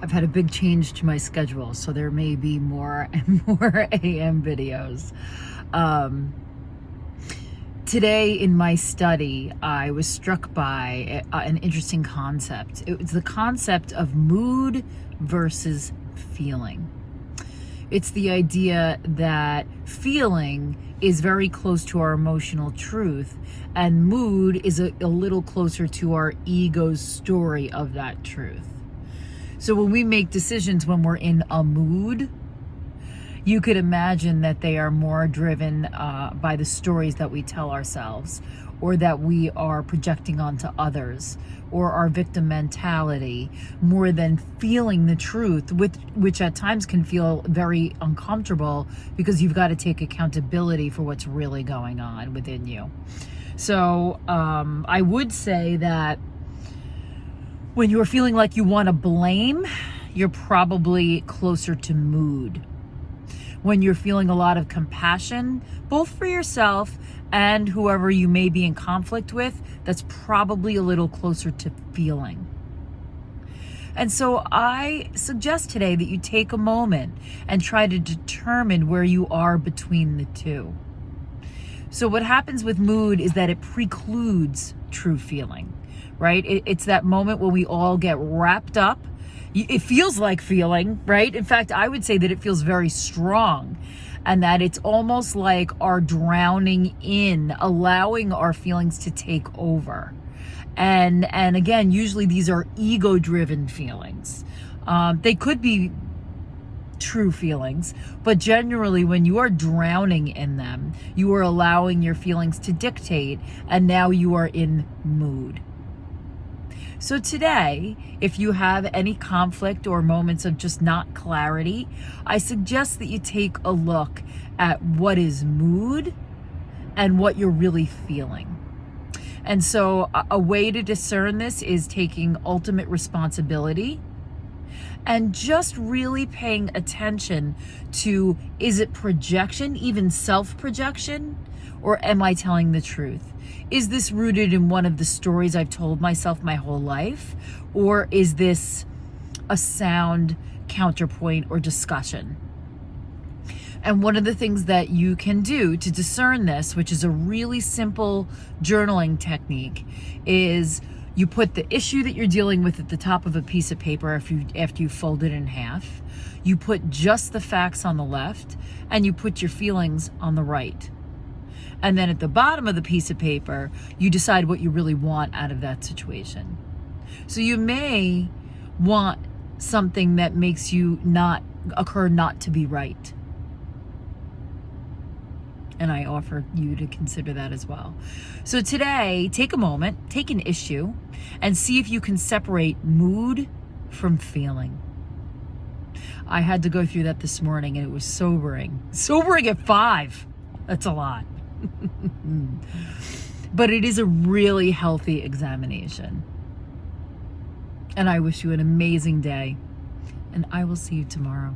I've had a big change to my schedule, so there may be more and more AM videos. Today in my study, I was struck by an interesting concept. It was the concept of mood versus feeling. It's the idea that feeling is very close to our emotional truth, and mood is a little closer to our ego's story of that truth. So when we make decisions when we're in a mood, you could imagine that they are more driven by the stories that we tell ourselves, or that we are projecting onto others, or our victim mentality, more than feeling the truth, which at times can feel very uncomfortable because you've got to take accountability for what's really going on within you. So I would say that when you're feeling like you want to blame, you're probably closer to mood. When you're feeling a lot of compassion, both for yourself and whoever you may be in conflict with, that's probably a little closer to feeling. And so I suggest today that you take a moment and try to determine where you are between the two. So what happens with mood is that it precludes true feeling, right? It's that moment when we all get wrapped up. It feels like feeling, right? In fact, I would say that it feels very strong, and that it's almost like our drowning in, allowing our feelings to take over. And again, usually these are ego-driven feelings. They could be true feelings, but generally when you are drowning in them, you are allowing your feelings to dictate, and now you are in mood. So today, if you have any conflict or moments of just not clarity, I suggest that you take a look at what is mood and what you're really feeling. And so a way to discern this is taking ultimate responsibility and just really paying attention to, is it projection, even self-projection, or am I telling the truth? Is this rooted in one of the stories I've told myself my whole life? Or is this a sound counterpoint or discussion? And one of the things that you can do to discern this, which is a really simple journaling technique, is you put the issue that you're dealing with at the top of a piece of paper after you fold it in half. You put just the facts on the left, and you put your feelings on the right. And then at the bottom of the piece of paper, you decide what you really want out of that situation. So you may want something that makes you not to be right. And I offer you to consider that as well. So today, take a moment, take an issue, and see if you can separate mood from feeling. I had to go through that this morning, and it was sobering. Sobering at 5. That's a lot. But it is a really healthy examination. And I wish you an amazing day, and I will see you tomorrow.